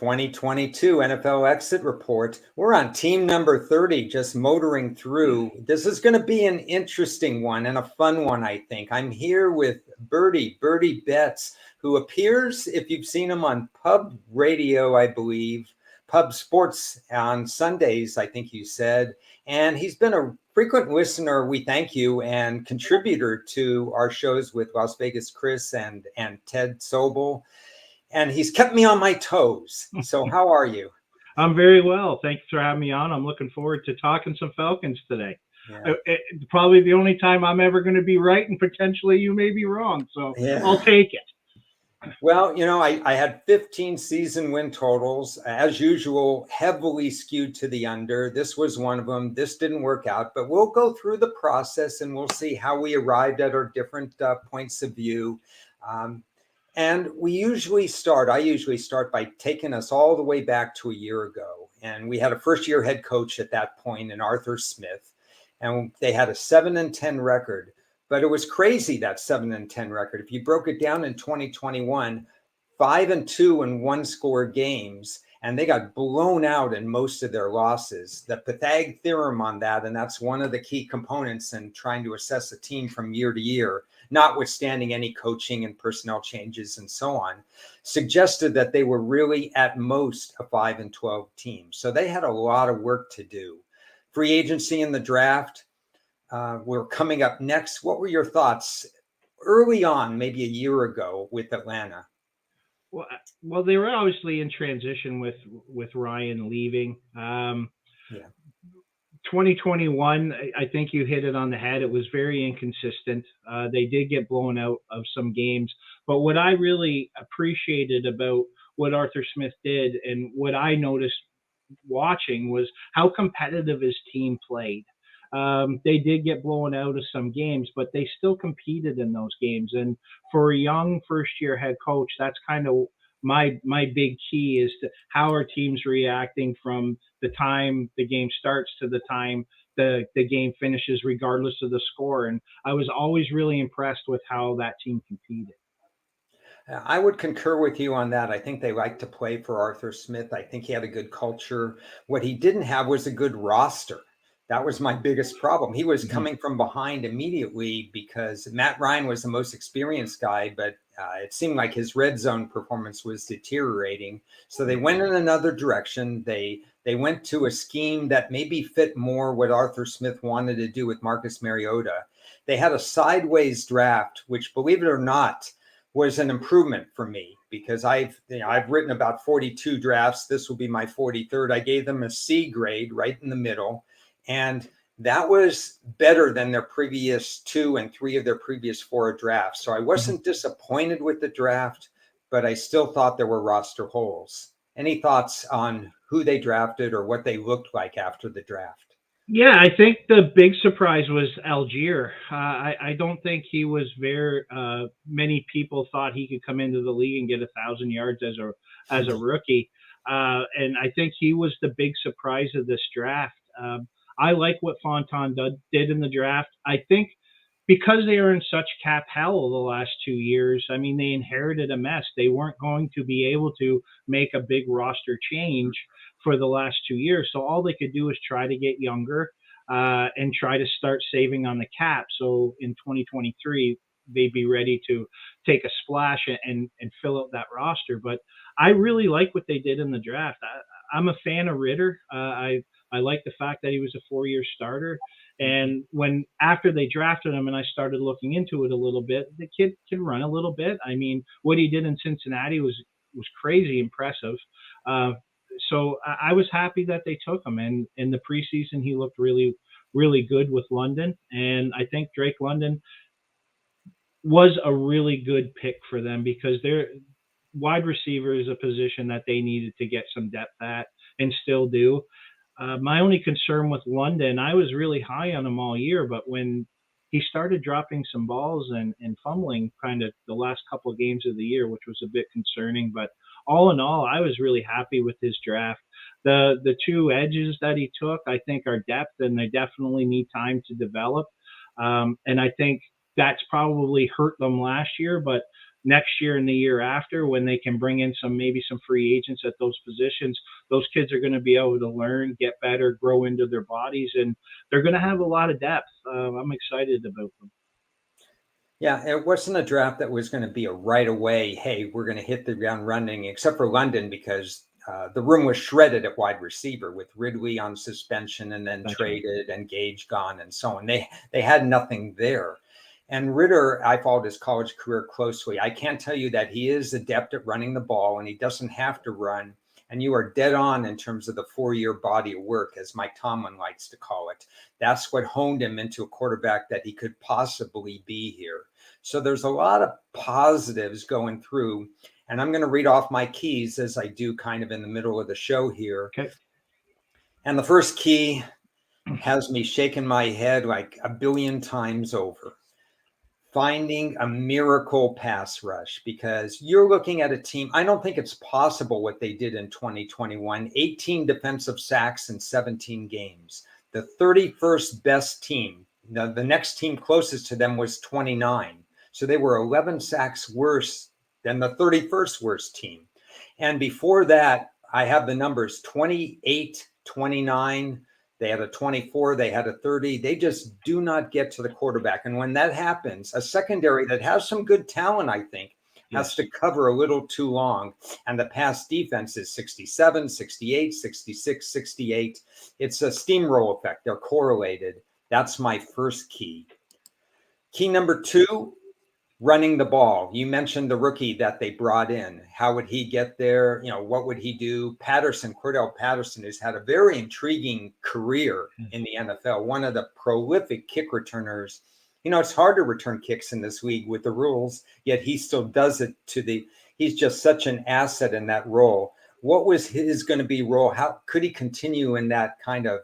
2022 NFL exit report. We're on team number 30, just motoring through. This is going to be an interesting one and a fun one, I think. I'm here with Bertie Betts, who appears, if you've seen him on Pub Radio, I believe, Pub Sports on Sundays, I think you said. And he's been a frequent listener, we thank you, and contributor to our shows with Las Vegas Chris and Ted Sobel. And he's kept me on my toes. So how are you? I'm very well. Thanks for having me on. I'm looking forward to talking some Falcons today. Yeah. Probably the only time I'm ever going to be right, and potentially you may be wrong. So yeah. I'll take it. Well, you know, I had 15 season win totals, as usual, heavily skewed to the under. This was one of them. This didn't work out, but we'll go through the process and we'll see how we arrived at our different points of view. And I usually start by taking us all the way back to a year ago. And we had a first-year head coach at that point in Arthur Smith. And they had a 7-10 record. But it was crazy, that 7-10 record. If you broke it down in 2021, 5-2 in one-score games. And they got blown out in most of their losses. The Pythag theorem on that, and that's one of the key components in trying to assess a team from year to year, notwithstanding any coaching and personnel changes and so on, suggested that they were really at most a 5-12 team. So they had a lot of work to do. Free agency in the draft, we're coming up next. What were your thoughts early on, maybe a year ago, with Atlanta? Well, they were obviously in transition with Ryan leaving. 2021, I think you hit it on the head. It was very inconsistent. They did get blown out of some games. But what I really appreciated about what Arthur Smith did and what I noticed watching was how competitive his team played. They did get blown out of some games, but they still competed in those games. And for a young first-year head coach, that's kind of my big key is to how are teams reacting from the time the game starts to the time the game finishes, regardless of the score. And I was always really impressed with how that team competed. I would concur with you on that. I think they like to play for Arthur Smith. I think he had a good culture. What he didn't have was a good roster. That was my biggest problem. He was coming from behind immediately because Matt Ryan was the most experienced guy, but it seemed like his red zone performance was deteriorating. So they went in another direction. They went to a scheme that maybe fit more what Arthur Smith wanted to do with Marcus Mariota. They had a sideways draft, which, believe it or not, was an improvement for me because I've written about 42 drafts. This will be my 43rd. I gave them a C grade right in the middle. And that was better than their previous 2 and 3 of their previous 4 drafts. So I wasn't disappointed with the draft, but I still thought there were roster holes. Any thoughts on who they drafted or what they looked like after the draft? Yeah, I think the big surprise was Algier. I don't think he was very. Many people thought he could come into the league and get 1,000 yards as a rookie, and I think he was the big surprise of this draft. I like what Fontaine did in the draft. I think because they are in such cap hell the last 2 years, I mean, they inherited a mess. They weren't going to be able to make a big roster change for the last 2 years. So all they could do is try to get younger and try to start saving on the cap. So in 2023, they'd be ready to take a splash and fill out that roster. But I really like what they did in the draft. I'm a fan of Ritter. I like the fact that he was a 4-year starter. And after they drafted him and I started looking into it a little bit, the kid can run a little bit. I mean, what he did in Cincinnati was crazy impressive. So I was happy that they took him. And in the preseason, he looked really, really good with London. And I think Drake London was a really good pick for them because their wide receiver is a position that they needed to get some depth at and still do. My only concern with London, I was really high on him all year, but when he started dropping some balls and fumbling kind of the last couple of games of the year, which was a bit concerning, but all in all, I was really happy with his draft. The 2 edges that he took, I think, are depth, and they definitely need time to develop. And I think that's probably hurt them last year, but next year and the year after, when they can bring in maybe some free agents at those positions, those kids are going to be able to learn, get better, grow into their bodies, and they're going to have a lot of depth. I'm excited about them. Yeah, it wasn't a draft that was going to be a right away, hey, we're going to hit the ground running, except for London, because the room was shredded at wide receiver with Ridley on suspension and then That's right. traded and Gage gone and so on. They had nothing there. And Ritter, I followed his college career closely. I can't tell you that he is adept at running the ball and he doesn't have to run. And you are dead on in terms of the 4-year body of work, as Mike Tomlin likes to call it. That's what honed him into a quarterback that he could possibly be here. So there's a lot of positives going through. And I'm going to read off my keys as I do kind of in the middle of the show here. Okay. And the first key has me shaking my head like a billion times over. Finding a miracle pass rush, because you're looking at a team. I don't think it's possible what they did in 2021, 18 defensive sacks in 17 games, the 31st best team. Now, the next team closest to them was 29. So they were 11 sacks worse than the 31st worst team. And before that, I have the numbers 28, 29. They had a 24, they had a 30. They just do not get to the quarterback. And when that happens, a secondary that has some good talent, I think, has to cover a little too long. And the pass defense is 67, 68, 66, 68. It's a steamroll effect. They're correlated. That's my first key. Key number 2, running the ball. You mentioned the rookie that they brought in. How would he get there? What would he do? Cordell Patterson has had a very intriguing career in the NFL. One of the prolific kick returners. It's hard to return kicks in this league with the rules, yet he still does it he's just such an asset in that role. What was his going to be role? How could he continue in that kind of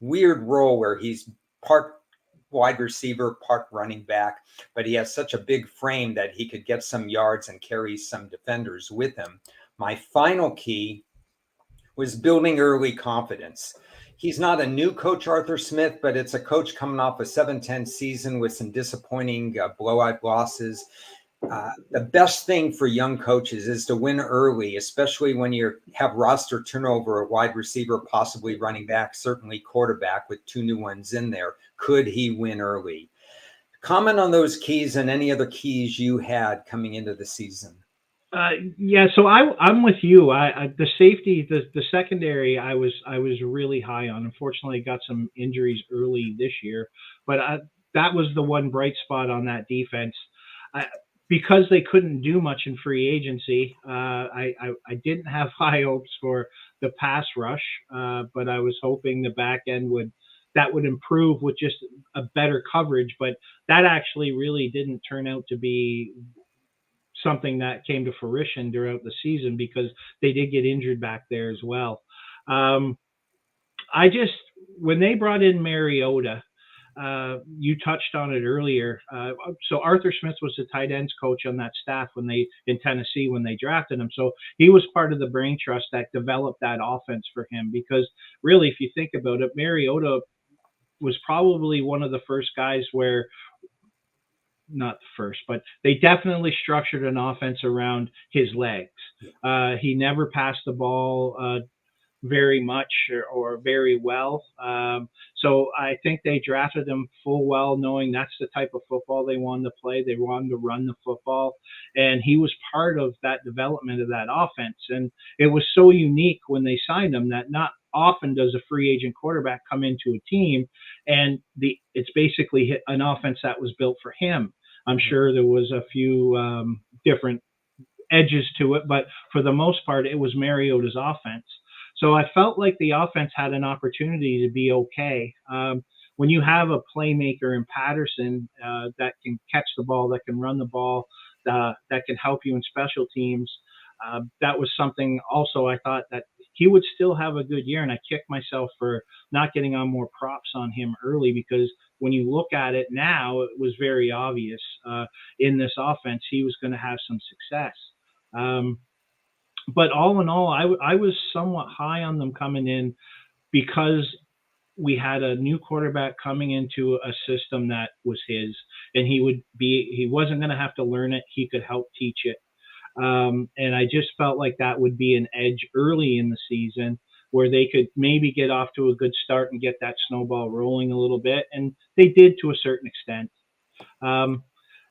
weird role where he's part wide receiver, part running back, but he has such a big frame that he could get some yards and carry some defenders with him. My final key was building early confidence. He's not a new coach, Arthur Smith, but it's a coach coming off a 7-10 season with some disappointing blowout losses. The best thing for young coaches is to win early, especially when you have roster turnover at wide receiver, possibly running back, certainly quarterback with 2 new ones in there. Could he win early? Comment on those keys and any other keys you had coming into the season. Yeah, so I'm with you. The safety, the secondary, I was really high on. Unfortunately, got some injuries early this year, but that was the one bright spot on that defense. Because they couldn't do much in free agency, I didn't have high hopes for the pass rush, but I was hoping the back end would improve with just a better coverage. But that actually really didn't turn out to be something that came to fruition throughout the season, because they did get injured back there as well. When they brought in Mariota, you touched on it earlier. So Arthur Smith was the tight ends coach on that staff in Tennessee when they drafted him. So he was part of the brain trust that developed that offense for him, because really, if you think about it, Mariota was probably one of the first guys where, not the first, but they definitely structured an offense around his legs. He never passed the ball very much or very well. So I think they drafted him full well, knowing that's the type of football they wanted to play. They wanted to run the football, and he was part of that development of that offense. And it was so unique when they signed him that not often does a free agent quarterback come into a team and it's basically an offense that was built for him. I'm sure there was a few different edges to it, but for the most part, it was Mariota's offense. So I felt like the offense had an opportunity to be okay. When you have a playmaker in Patterson that can catch the ball, that can run the ball, that can help you in special teams, that was something also I thought that he would still have a good year. And I kicked myself for not getting on more props on him early, because when you look at it now, it was very obvious in this offense he was going to have some success. But all in all, I was somewhat high on them coming in, because we had a new quarterback coming into a system that was his, and he wasn't going to have to learn it. He could help teach it. And I just felt like that would be an edge early in the season where they could maybe get off to a good start and get that snowball rolling a little bit. And they did to a certain extent. Um,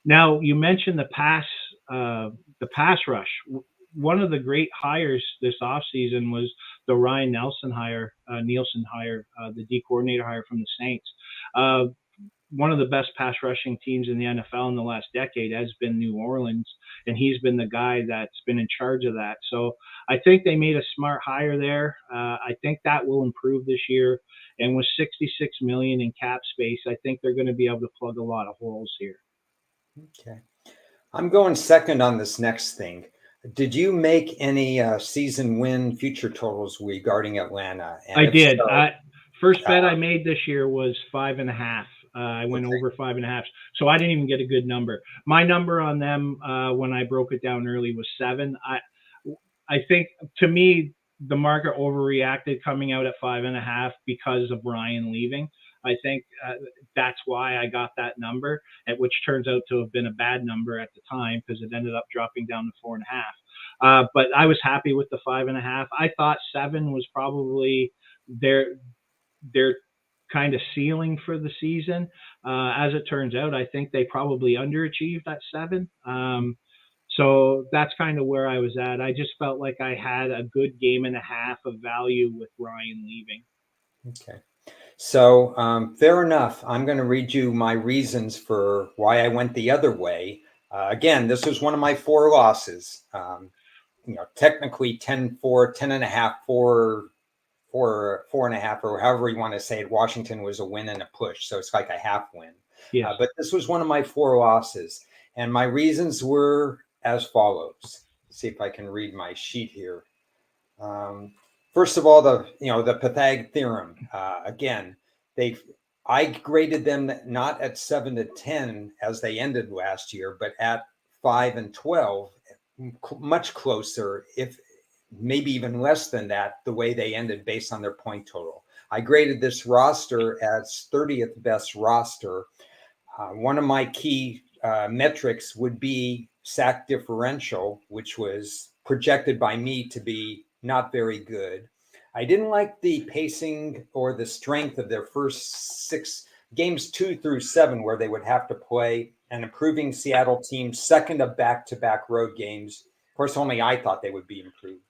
Now you mentioned the pass rush. One of the great hires this offseason was the Ryan Nielsen hire, the D coordinator hire from the Saints. Uh, One of the best pass rushing teams in the NFL in the last decade has been New Orleans, and he's been the guy that's been in charge of that. So I think they made a smart hire there. I think that will improve this year, and with 66 million in cap space, I think they're going to be able to plug a lot of holes here. Okay. I'm going second on this next thing. Did you make any season win future totals regarding Atlanta? And I if did. so, First bet uh, I made this year was 5.5. I went okay. over 5.5, so I didn't even get a good number. My number on them when I broke it down early was 7. I think to me the market overreacted coming out at 5.5 because of Ryan leaving. I think that's why I got that number, which turns out to have been a bad number at the time because it ended up dropping down to 4.5. But I was happy with the 5.5. I thought 7 was probably their their kind of ceiling for the season. As it turns out, I think they probably underachieved at 7. So that's kind of where I was at. I just felt like I had a good game and a half of value with Ryan leaving. Okay. So fair enough. I'm going to read you my reasons for why I went the other way. Again, this was one of my 4 losses. Technically 10-4, 10.5, 4.5, or however you want to say it. Washington was a win and a push, so it's like a half win. Yes. But this was one of my 4 losses, and my reasons were as follows. Let's see if I can read my sheet here. Um, First of all, the Pythag theorem. Again, they I graded them not at 7 to 10 as they ended last year, but at 5 and 12, much closer, if maybe even less than that, the way they ended based on their point total. I graded this roster as 30th best roster. One of my key metrics would be sack differential, which was projected by me to be not very good. I didn't like the pacing or the strength of their first 6 games, 2 through 7, where they would have to play an improving Seattle team, second of back-to-back road games. Of course, only I thought they would be improved.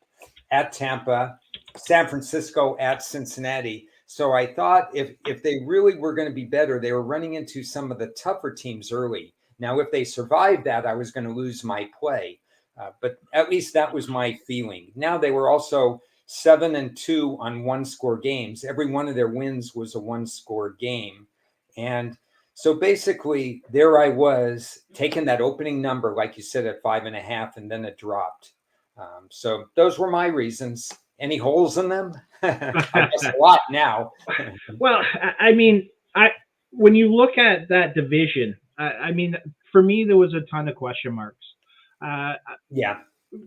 At Tampa, San Francisco, at Cincinnati. So I thought if they really were going to be better, they were running into some of the tougher teams early. Now, if they survived that, I was going to lose my play. But at least that was my feeling. Now they were also 7-2 on 1-score games. Every one of their wins was a 1-score game. And so basically, there I was taking that opening number, like you said, at 5.5, and then it dropped. So those were my reasons. Any holes in them? I guess a lot now. Well, I mean, I when you look at that division, I mean, for me there was a ton of question marks. Uh, Yeah.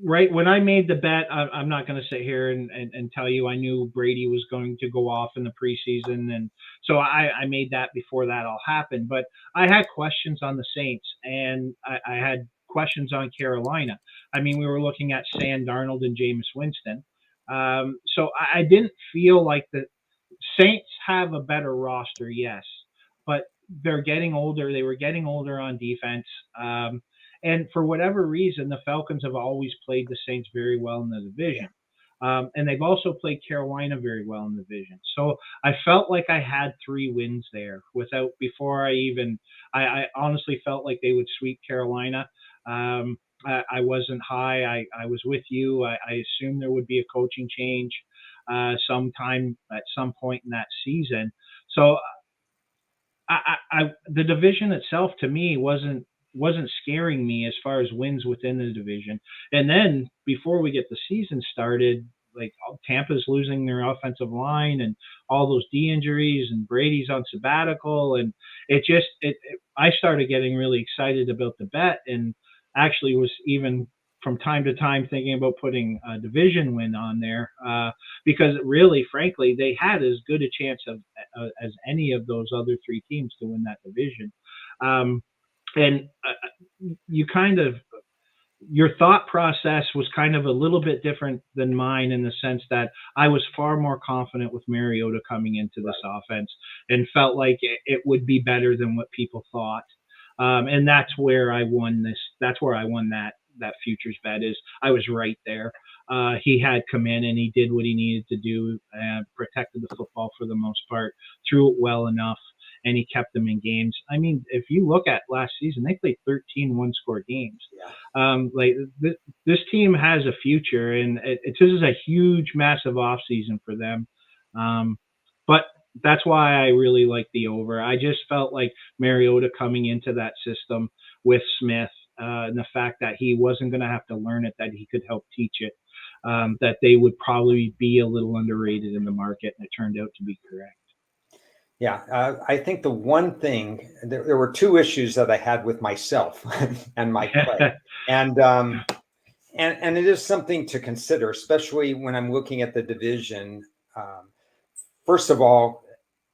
right when I made the bet, I'm not going to sit here and tell you I knew Brady was going to go off in the preseason, and so I made that before that all happened. But I had questions on the Saints, and I had questions on Carolina. I mean, we were looking at Sam Darnold and Jameis Winston. So I didn't feel like the Saints have a better roster, yes, but they're getting older. They were getting older on defense. And for whatever reason, the Falcons have always played the Saints very well in the Yeah. division. And they've also played Carolina very well in the division. So I felt like I had 3 wins there without before I even I honestly felt like they would sweep Carolina. I wasn't high. I was with you. I assumed there would be a coaching change sometime at some point in that season. So the division itself to me wasn't scaring me as far as wins within the division. And then before we get the season started, like Tampa's losing their offensive line and all those D injuries and Brady's on sabbatical, and I started getting really excited about the bet, and actually was even from time to time thinking about putting a division win on there because really, frankly, they had as good a chance of as any of those other three teams to win that division. And you kind of your thought process was kind of a little bit different than mine in the sense that I was far more confident with Mariota coming into this offense and felt like it would be better than what people thought. And that's where I won this. That's where I won that futures bet. Is I was right there. He had come in and he did what he needed to do, protected the football for the most part, threw it well enough, and he kept them in games. I mean, if you look at last season, they played 13 one-score games. Like this team has a future, and this is a huge, massive offseason for them. But that's why I really like the over. I just felt like Mariota coming into that system with Smith, and the fact that he wasn't going to have to learn it, that he could help teach it, that they would probably be a little underrated in the market, and it turned out to be correct. Yeah, I think the one thing, there were two issues that I had with myself and my play. And it is something to consider, especially when I'm looking at the division. First of all,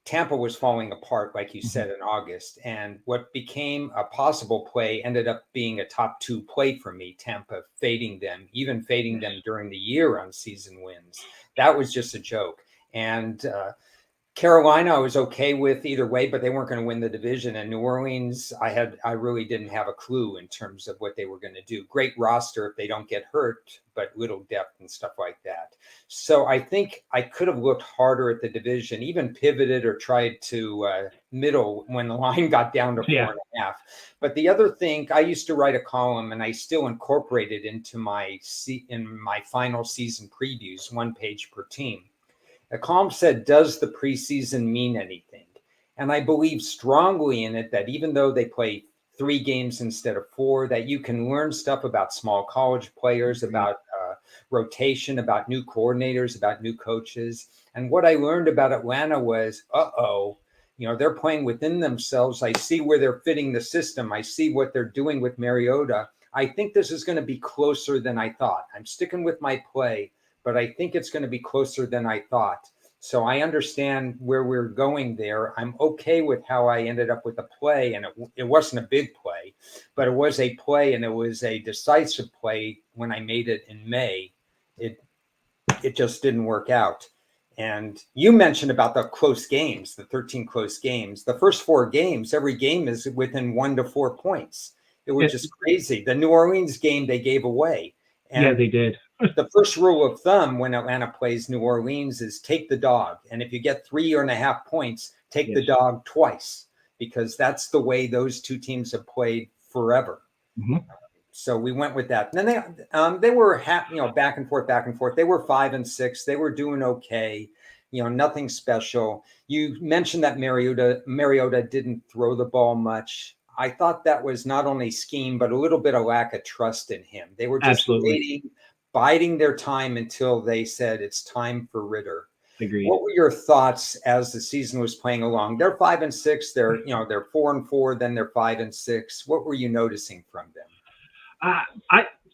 Tampa was falling apart, like you said, in August. And what became a possible play ended up being a top two play for me, Tampa fading them, even fading them during the year on season wins. That was just a joke. And Carolina, I was okay with either way, but they weren't going to win the division. And New Orleans, I really didn't have a clue in terms of what they were going to do. Great roster if they don't get hurt, but little depth and stuff like that. So I think I could have looked harder at the division, even pivoted or tried to middle when the line got down to 4.5. But the other thing, I used to write a column, and I still incorporate it into my final season previews, 1 page per team. The column said, does the preseason mean anything? And I believe strongly in it that even though they play 3 games instead of 4, that you can learn stuff about small college players, about rotation, about new coordinators, about new coaches. And what I learned about Atlanta was, they're playing within themselves. I see where they're fitting the system. I see what they're doing with Mariota. I think this is going to be closer than I thought. I'm sticking with my play, but I think it's going to be closer than I thought. So I understand where we're going there. I'm okay with how I ended up with the play, and it wasn't a big play, but it was a play, and it was a decisive play when I made it in May. It just didn't work out. And you mentioned about the close games, the 13 close games. The first 4 games, every game is within 1 to 4 points. It was just crazy. The New Orleans game they gave away. And they did. The first rule of thumb when Atlanta plays New Orleans is take the dog. And if you get 3.5 points, take the dog twice, because that's the way those two teams have played forever. So we went with that. And then they were back and forth. They were 5-6. They were doing okay. Nothing special. You mentioned that Mariota didn't throw the ball much. I thought that was not only scheme, but a little bit of lack of trust in him. They were just waiting, biding their time until they said it's time for Ritter. Agreed. What were your thoughts as the season was playing along? They're 5-6. They're 4-4. Then they're 5-6. What were you noticing from them?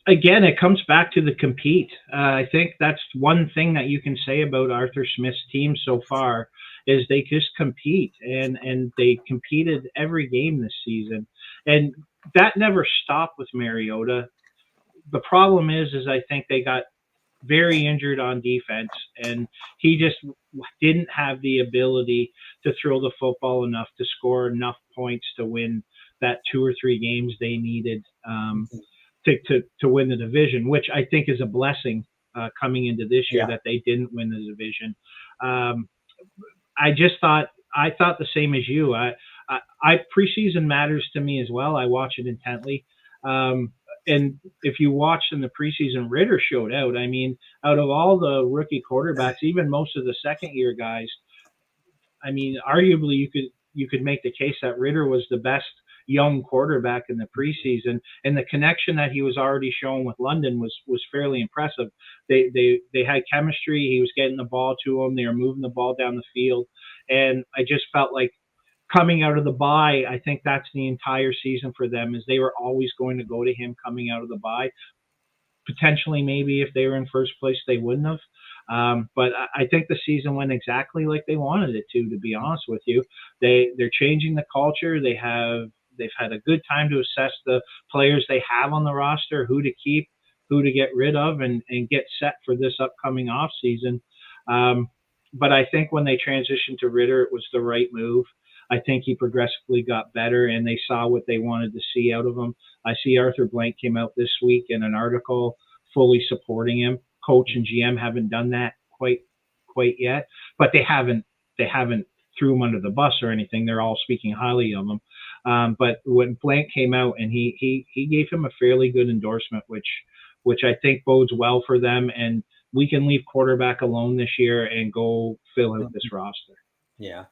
Again, it comes back to the compete. I think that's one thing that you can say about Arthur Smith's team so far is they just compete, and they competed every game this season, and that never stopped with Mariota. The problem is I think they got very injured on defense, and he just didn't have the ability to throw the football enough to score enough points to win that 2 or 3 games they needed to win the division, which I think is a blessing coming into this year that they didn't win the division. I thought the same as you. I preseason matters to me as well. I watch it intently. And if you watched in the preseason, Ritter showed out. I mean, out of all the rookie quarterbacks, even most of the second-year guys, I mean, arguably you could make the case that Ritter was the best young quarterback in the preseason, and the connection that he was already showing with London was fairly impressive. They had chemistry. He was getting the ball to them. They were moving the ball down the field, and I just felt like coming out of the bye, I think that's the entire season for them, is they were always going to go to him coming out of the bye. Potentially, maybe if they were in first place, they wouldn't have. But I think the season went exactly like they wanted it to be honest with you. They're changing the culture. They've had a good time to assess the players they have on the roster, who to keep, who to get rid of, and get set for this upcoming off season. But I think when they transitioned to Ritter, it was the right move. I think he progressively got better, and they saw what they wanted to see out of him. I see Arthur Blank came out this week in an article fully supporting him. Coach and GM haven't done that quite yet, but they haven't threw him under the bus or anything. They're all speaking highly of him. But when Blank came out and he gave him a fairly good endorsement, which I think bodes well for them, and we can leave quarterback alone this year and go fill out this roster. Yeah.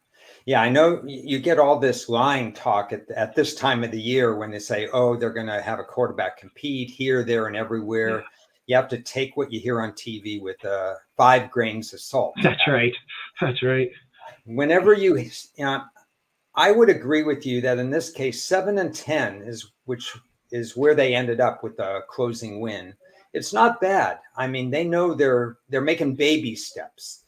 Yeah, I know you get all this lying talk at this time of the year when they say, oh, they're going to have a quarterback compete here, there, and everywhere. Yeah. You have to take what you hear on TV with 5 grains of salt. That's right. That's right. Whenever I would agree with you that in this case, 7-10 which is where they ended up with the closing win. It's not bad. I mean, they know they're making baby steps.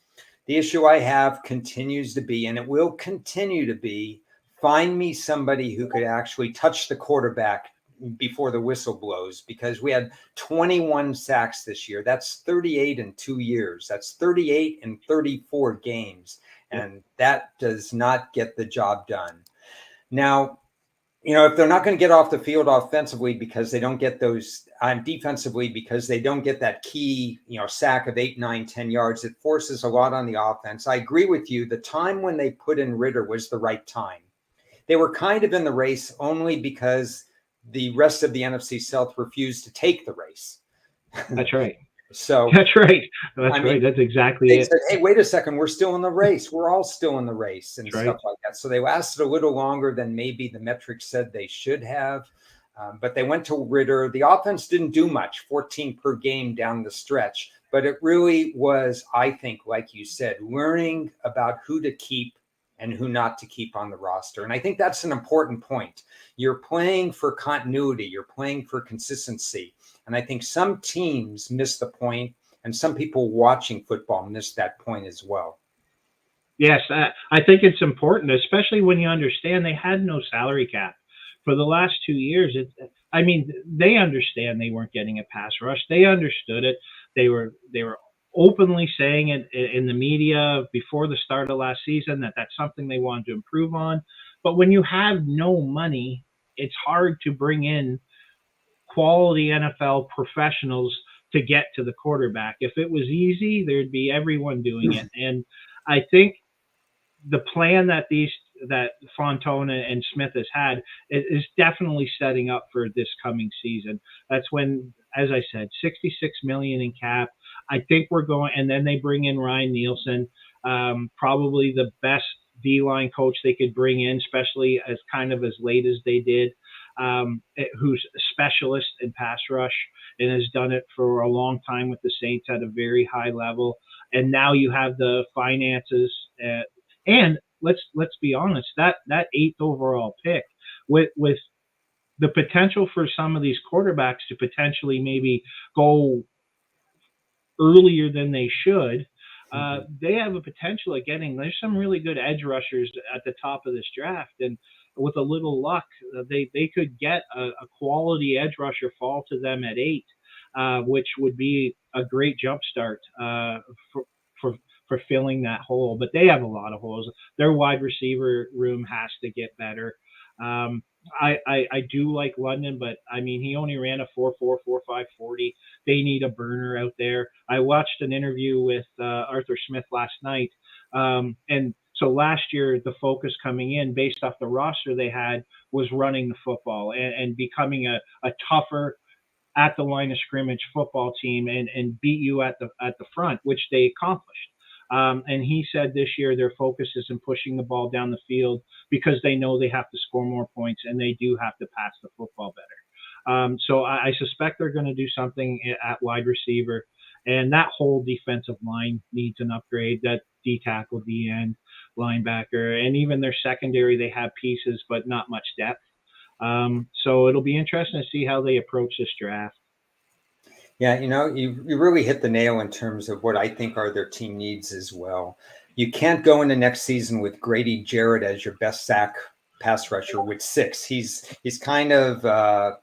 The issue I have continues to be, and it will continue to be, find me somebody who could actually touch the quarterback before the whistle blows, because we had 21 sacks this year. That's 38 in 2 years. That's 38 in 34 games. And that does not get the job done. Now, if they're not going to get off the field offensively because they don't get those defensively, because they don't get that key, sack of 8, 9, 10 yards, it forces a lot on the offense. I agree with you. The time when they put in Ritter was the right time. They were kind of in the race only because the rest of the NFC South refused to take the race. That's right. So that's right. That's exactly they it. said, hey, wait a second. We're still in the race. We're all still in the race and stuff like that. So they lasted a little longer than maybe the metrics said they should have. But they went to Ritter. The offense didn't do much, 14 per game down the stretch. But it really was, I think, like you said, learning about who to keep and who not to keep on the roster. And I think that's an important point. You're playing for continuity. You're playing for consistency. And I think some teams miss the point, and some people watching football miss that point as well. Yes, I think it's important, especially when you understand they had no salary cap for the last 2 years. They understand they weren't getting a pass rush. They understood it. They were openly saying it in the media before the start of last season that that's something they wanted to improve on. But when you have no money, it's hard to bring in quality NFL professionals to get to the quarterback. If it was easy, there'd be everyone doing it. And I think the plan that Fontona and Smith has had is definitely setting up for this coming season. That's when, as I said, $66 million in cap. I think we're going, and then they bring in Ryan Nielsen, probably the best D-line coach they could bring in, especially as late as they did. Who's a specialist in pass rush and has done it for a long time with the Saints at a very high level. And now you have the finances, and let's be honest, that 8th overall pick with the potential for some of these quarterbacks to potentially maybe go earlier than they should. They have a potential of there's some really good edge rushers at the top of this draft, and with a little luck, they could get a quality edge rusher fall to them at 8, which would be a great jump start for filling that hole. But they have a lot of holes. Their wide receiver room has to get better. I do like London, but he only ran a 4.4, 4.5 40. They need a burner out there. I watched an interview with Arthur Smith last night, and so last year the focus coming in based off the roster they had was running the football and becoming a tougher at the line of scrimmage football team and beat you at the front, which they accomplished. And he said this year their focus is in pushing the ball down the field because they know they have to score more points and they do have to pass the football better. So I suspect they're going to do something at wide receiver, and that whole defensive line needs an upgrade. That D tackle, D end, linebacker, and even their secondary, they have pieces but not much depth. So it'll be interesting to see how they approach this draft. Yeah, you really hit the nail in terms of what I think are their team needs as well. You can't go into next season with Grady Jarrett as your best sack pass rusher with 6. He's kind of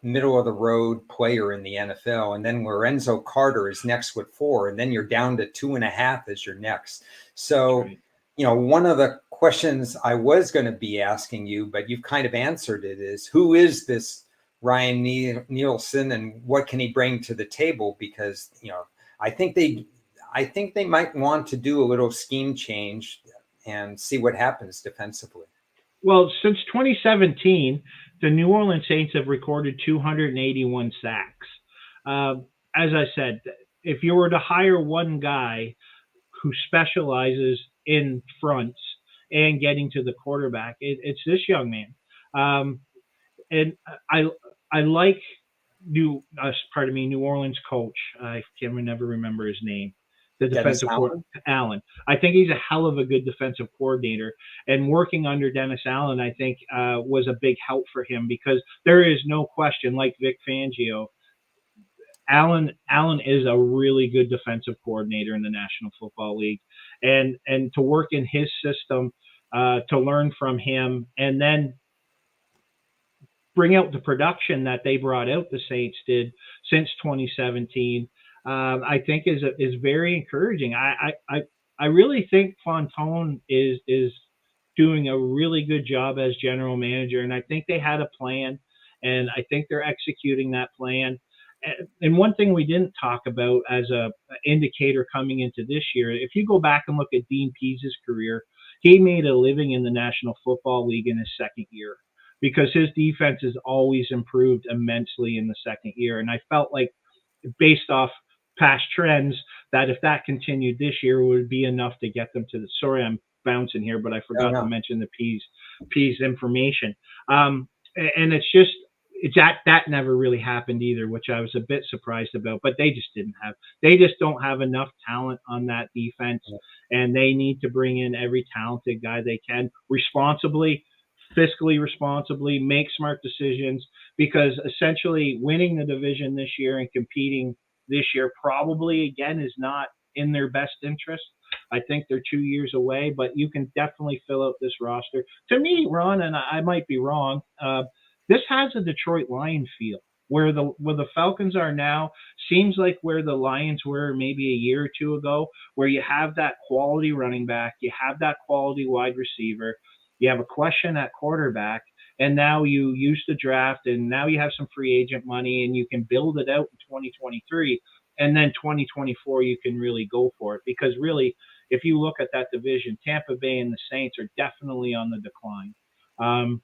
middle of the road player in the NFL, and then Lorenzo Carter is next with 4, and then you're down to 2.5 as your next. So, Right. one of the questions I was going to be asking you, but you've kind of answered it, is who is this Ryan Nielsen, and what can he bring to the table? Because I think they might want to do a little scheme change and see what happens defensively. Well, since 2017, the New Orleans Saints have recorded 281 sacks. Uh, as I said, if you were to hire one guy who specializes in fronts and getting to the quarterback, it's this young man. Um, and I like New Orleans coach. I can never remember his name. The Dennis defensive coordinator, Allen. Allen. I think he's a hell of a good defensive coordinator, and working under Dennis Allen, I think, was a big help for him because there is no question, like Vic Fangio, Allen is a really good defensive coordinator in the National Football League, and to work in his system, to learn from him, and then bring out the production that they brought out the Saints did since 2017, I think is very encouraging. I really think Fontone is doing a really good job as general manager, and I think they had a plan, and I think they're executing that plan. And one thing we didn't talk about as a indicator coming into this year, if you go back and look at Dean Pease's career, he made a living in the National Football League in his second year because his defense has always improved immensely in the second year. And I felt like, based off past trends, that if that continued this year, it would be enough to get them to the. Sorry, I'm bouncing here, but I Oh forgot to no. mention the Pease information. And it's just that never really happened either, which I was a bit surprised about. But they just didn't have. They just don't have enough talent on that defense, and they need to bring in every talented guy they can responsibly, fiscally responsibly, make smart decisions, because essentially winning the division this year and competing this year probably again is not in their best interest. I think they're 2 years away, but you can definitely fill out this roster. To me, Ron, and I might be wrong, this has a Detroit Lion feel. Where the Falcons are now seems like where the Lions were maybe a year or two ago, where you have that quality running back, you have that quality wide receiver, you have a question at quarterback, and now you use the draft, and now you have some free agent money, and you can build it out in 2023, and then 2024 you can really go for it, because really, if you look at that division, Tampa Bay and the Saints are definitely on the decline. Um,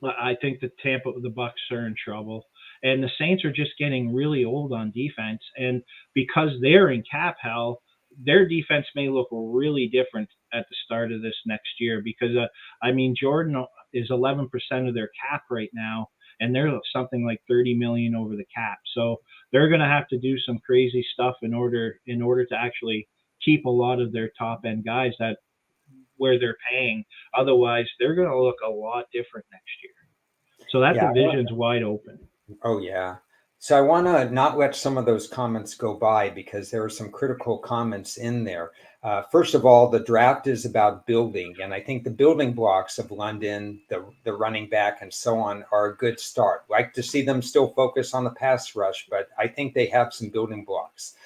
I think the Bucks are in trouble, and the Saints are just getting really old on defense. And because they're in cap hell, their defense may look really different at the start of this next year. Because I mean, Jordan is 11% of their cap right now, and they're something like 30 million over the cap. So they're going to have to do some crazy stuff in order to actually keep a lot of their top end guys that where they're paying. Otherwise, they're going to look a lot different next year. So that Yeah. division's wide open. Oh, yeah. So I want to not let some of those comments go by because there are some critical comments in there. First of all, the draft is about building, and I think the building blocks of London, the running back, and so on are a good start. Like to see them still focus on the pass rush, but I think they have some building blocks.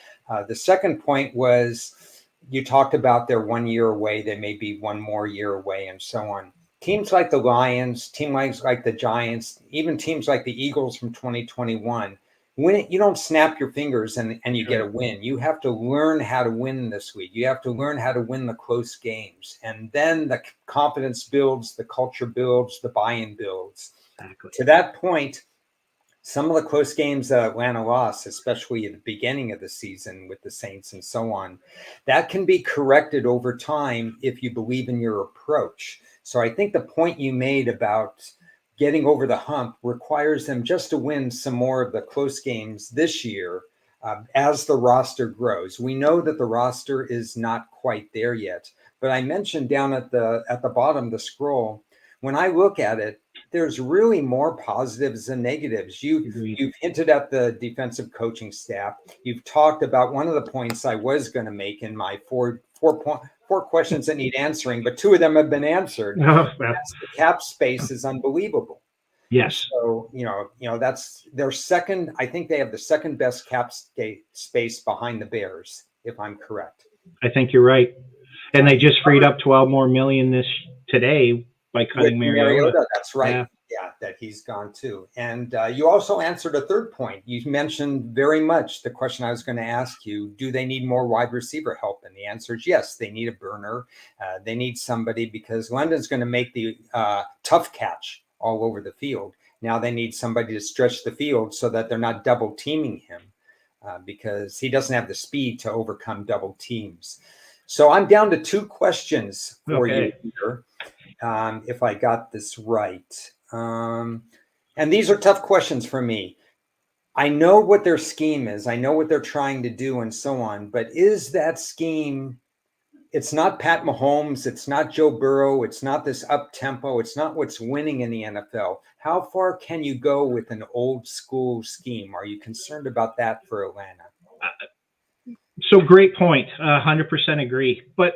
The second point was you talked about they're 1 year away, they may be one more year away, and so on. Teams like the Lions, teams like the Giants, even teams like the Eagles from 2021, when you don't snap your fingers and you get a Right. win. You have to learn how to win this week. You have to learn how to win the close games. And then the confidence builds, the culture builds, the buy-in builds. Exactly. To that point, some of the close games that Atlanta lost, especially at the beginning of the season with the Saints and so on, that can be corrected over time if you believe in your approach. So I think the point you made about getting over the hump requires them just to win some more of the close games this year as the roster grows. We know that the roster is not quite there yet, but I mentioned down at the bottom of the scroll, when I look at it, there's really more positives than negatives. Agreed. You've hinted at the defensive coaching staff. You've talked about one of the points I was going to make in my four questions that need answering, but two of them have been answered. Oh, well, That's the cap space is unbelievable. yes, So, that's their second. I think they have the second best cap space behind the Bears, if I'm correct. I think you're right. And they just freed up 12 more million today by cutting Mariota. That's right. Yeah, that he's gone too. And you also answered a third point. You mentioned very much the question I was going to ask you: do they need more wide receiver help? And the answer is yes. They need a burner. They need somebody because London's going to make the tough catch all over the field. Now they need somebody to stretch the field so that they're not double teaming him because he doesn't have the speed to overcome double teams. So I'm down to two questions for you here, if I got this right. And these are tough questions for me. I know what their scheme is. I know what they're trying to do and so on. But is that scheme, it's not Pat Mahomes. It's not Joe Burrow. It's not this up-tempo. It's not what's winning in the NFL. How far can you go with an old school scheme? Are you concerned about that for Atlanta? So great point. 100% agree. But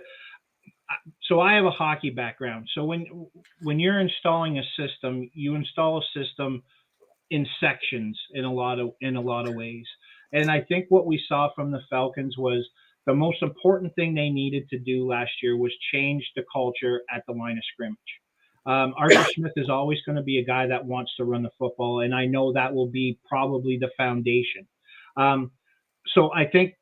so I have a hockey background. So when you're installing a system, you install a system in sections in a lot of ways. And I think what we saw from the Falcons was the most important thing they needed to do last year was change the culture at the line of scrimmage. Arthur Smith is always going to be a guy that wants to run the football, and I know that will be probably the foundation. So I think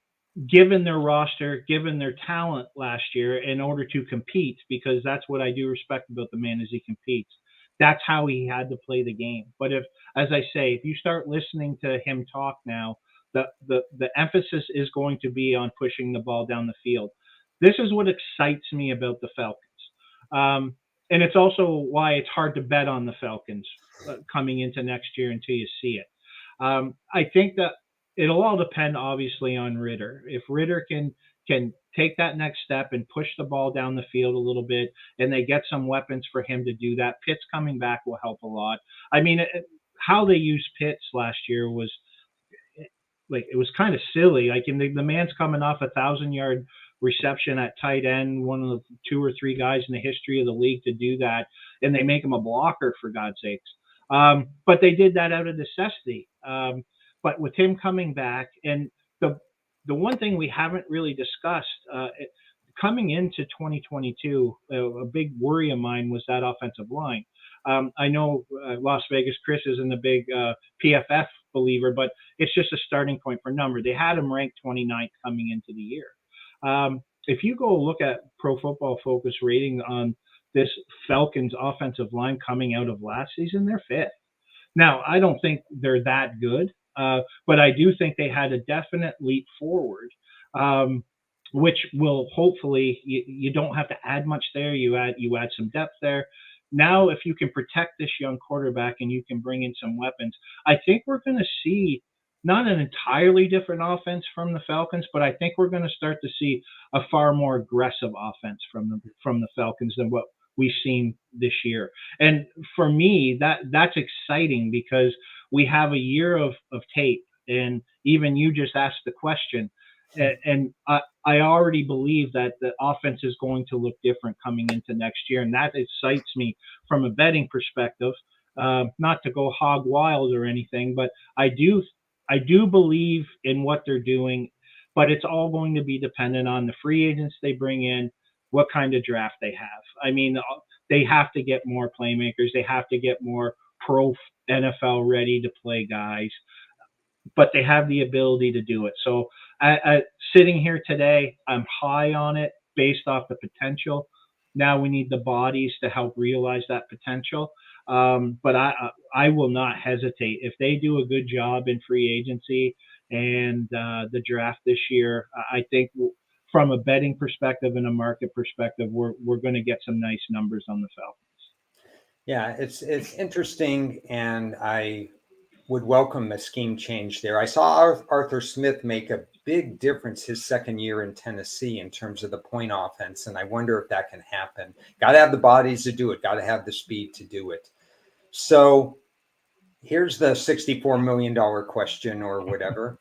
given their roster, given their talent last year, in order to compete, because that's what I do respect about the man is he competes. That's how he had to play the game. But as I say, if you start listening to him talk now, the emphasis is going to be on pushing the ball down the field. This is what excites me about the Falcons. And it's also why it's hard to bet on the Falcons coming into next year until you see it. I think that it'll all depend, obviously, on Ritter. If Ritter can take that next step and push the ball down the field a little bit, and they get some weapons for him to do that, Pitts coming back will help a lot. I mean, how they used Pitts last year was like it was kind of silly. Like the man's coming off 1,000-yard reception at tight end, one of the 2 or 3 guys in the history of the league to do that, and they make him a blocker for God's sakes. But they did that out of necessity. But with him coming back, and the one thing we haven't really discussed coming into 2022, a big worry of mine was that offensive line. I know Las Vegas Chris isn't a big PFF believer, but it's just a starting point for number. They had him ranked 29th coming into the year. If you go look at Pro Football Focus rating on this Falcons offensive line coming out of last season, they're 5th. Now, I don't think they're that good, but I do think they had a definite leap forward, which will hopefully you don't have to add much there. You add some depth there. Now, if you can protect this young quarterback and you can bring in some weapons, I think we're going to see not an entirely different offense from the Falcons, but I think we're going to start to see a far more aggressive offense from the Falcons than what we've seen this year. And for me, that's exciting because we have a year of tape, and even you just asked the question, and I already believe that the offense is going to look different coming into next year, and that excites me from a betting perspective. Not to go hog wild or anything, but I do believe in what they're doing, but it's all going to be dependent on the free agents they bring in, what kind of draft they have. I mean, they have to get more playmakers. They have to get more pro NFL ready to play guys, but they have the ability to do it. So sitting here today, I'm high on it based off the potential. Now we need the bodies to help realize that potential. But I will not hesitate. If they do a good job in free agency and the draft this year, I think from a betting perspective and a market perspective, we're going to get some nice numbers on the Falcons. Yeah, it's interesting, and I would welcome a scheme change there. I saw Arthur Smith make a big difference his second year in Tennessee in terms of the point offense, and I wonder if that can happen. Got to have the bodies to do it. Got to have the speed to do it. So here's the $64 million question or whatever.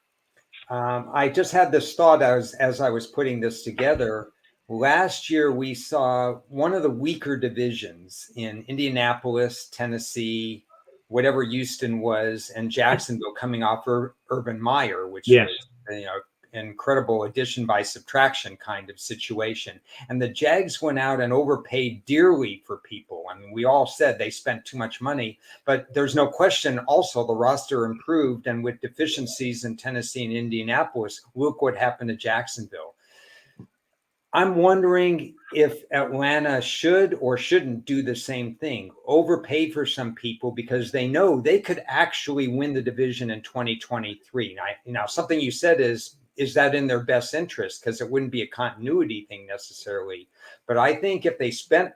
I just had this thought as I was putting this together. Last year, we saw one of the weaker divisions in Indianapolis, Tennessee, whatever Houston was, and Jacksonville coming off Urban Meyer, which Yes. was incredible addition by subtraction kind of situation. And the Jags went out and overpaid dearly for people. I mean, we all said they spent too much money, but there's no question also the roster improved. And with deficiencies in Tennessee and Indianapolis, look what happened to Jacksonville. I'm wondering if Atlanta should or shouldn't do the same thing, overpay for some people because they know they could actually win the division in 2023. Now something you said is that in their best interest? Because it wouldn't be a continuity thing necessarily. But I think if they spent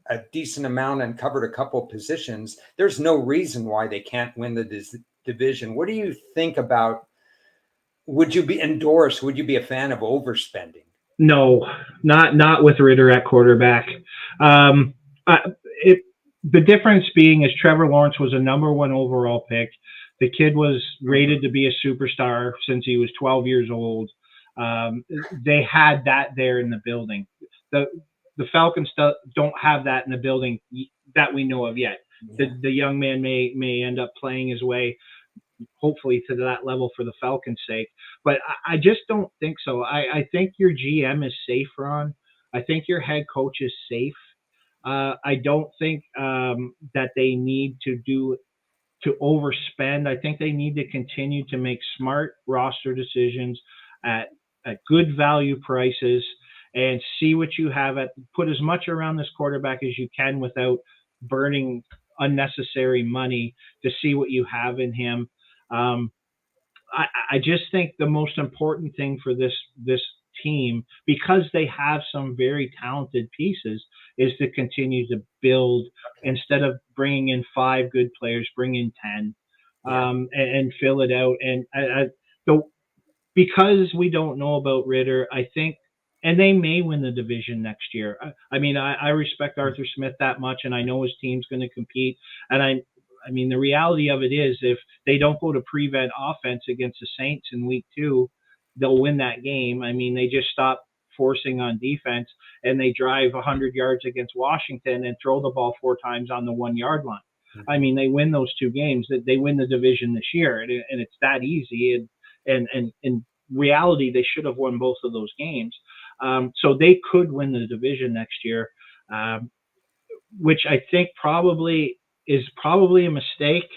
a decent amount and covered a couple of positions, there's no reason why they can't win the division. What do you think about, would you be a fan of overspending? No, not with Ritter at quarterback. Um, it the difference being is Trevor Lawrence was a number one overall pick. The kid was rated to be a superstar since he was 12 years old. They had that there in the building. The Falcons don't have that in the building that we know of yet. Yeah. The young man may end up playing his way, hopefully, to that level for the Falcons' sake. But I just don't think so. I think your GM is safe, Ron. I think your head coach is safe. I don't think that they need to overspend. I think they need to continue to make smart roster decisions at good value prices and see what you have put as much around this quarterback as you can without burning unnecessary money to see what you have in him. I just think the most important thing for this team, because they have some very talented pieces, is to continue to build instead of bringing in 5 good players, bring in 10, and fill it out. And because we don't know about Ritter, I think, and they may win the division next year. I mean, I respect Arthur Smith that much, and I know his team's going to compete. And I mean, the reality of it is, if they don't go to prevent offense against the Saints in week 2, they'll win that game. I mean, they just stop forcing on defense and they drive 100 yards against Washington and throw the ball 4 times on the 1-yard line. Mm-hmm. I mean, they win those 2 games. They win the division this year, and it's that easy. And in reality, they should have won both of those games. So they could win the division next year, which I think is probably a mistake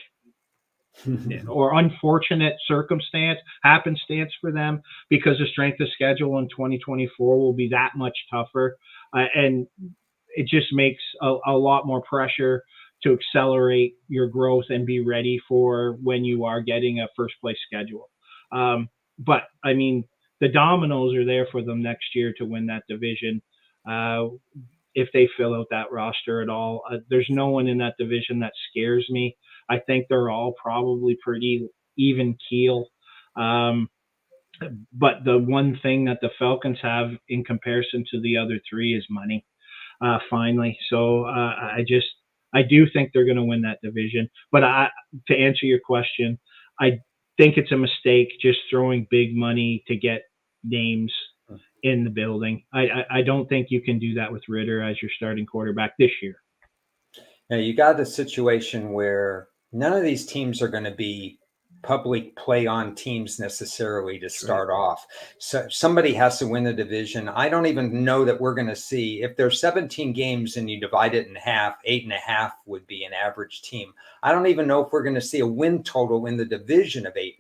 or unfortunate happenstance for them, because the strength of schedule in 2024 will be that much tougher. And it just makes a lot more pressure to accelerate your growth and be ready for when you are getting a first place schedule. But I mean, the dominoes are there for them next year to win that division. If they fill out that roster at all, there's no one in that division that scares me. I think they're all probably pretty even keel. But the one thing that the Falcons have in comparison to the other 3 is money, finally. So I do think they're going to win that division. But to answer your question, I think it's a mistake just throwing big money to get names in the building. I don't think you can do that with Ritter as your starting quarterback this year. Now you got a situation where none of these teams are going to be public play on teams necessarily to start off. So somebody has to win the division. I don't even know that we're going to see, if there's 17 games and you divide it in half, 8.5 would be an average team. I don't even know if we're going to see a win total in the division of 8.5.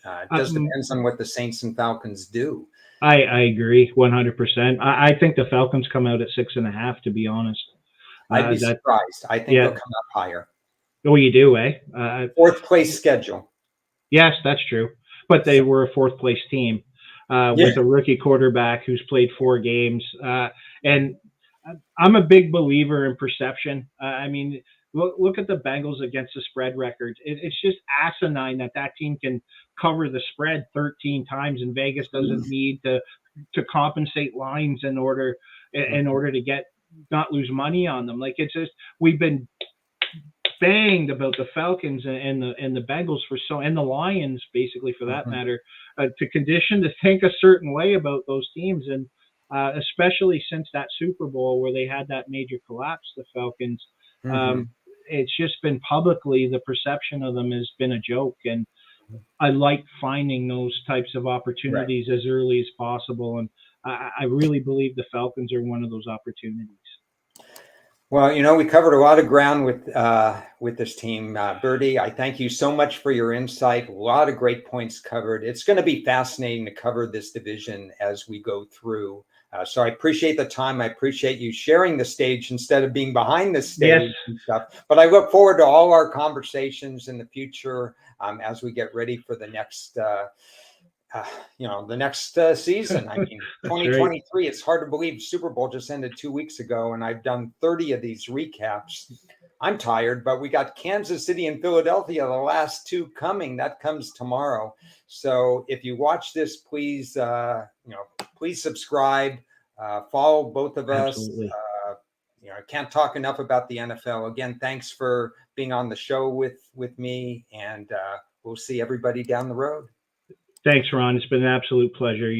It just depends on what the Saints and Falcons do. I agree 100%. I think the Falcons come out at 6.5, to be honest. I'd be surprised. I think they'll come up higher. Oh, you do, eh? 4th place schedule. Yes, that's true. But they were a 4th place team with a rookie quarterback who's played 4 games. And I'm a big believer in perception. I mean, look at the Bengals against the spread record. It's just asinine that team can cover the spread 13 times, and Vegas doesn't need to compensate lines in order to not lose money on them. Like, it's just, we've been banged about the Falcons and the Bengals and the Lions basically for that matter, to condition to think a certain way about those teams, and especially since that Super Bowl where they had that major collapse, the Falcons. It's just been publicly, the perception of them has been a joke, and I like finding those types of opportunities as early as possible, and I really believe the Falcons are one of those opportunities. Well, we covered a lot of ground with this team, Bertie. I thank you so much for your insight. A lot of great points covered. It's going to be fascinating to cover this division as we go through. So I appreciate the time. I appreciate you sharing the stage instead of being behind the stage and stuff. But I look forward to all our conversations in the future as we get ready for the next the next season. I mean, 2023, it's hard to believe Super Bowl just ended 2 weeks ago, and I've done 30 of these recaps. I'm tired, but we got Kansas City and Philadelphia, the last two coming. That comes tomorrow. So if you watch this, please, please subscribe, follow both of us. I can't talk enough about the NFL. Again, thanks for being on the show with me, and we'll see everybody down the road. Thanks, Ron. It's been an absolute pleasure.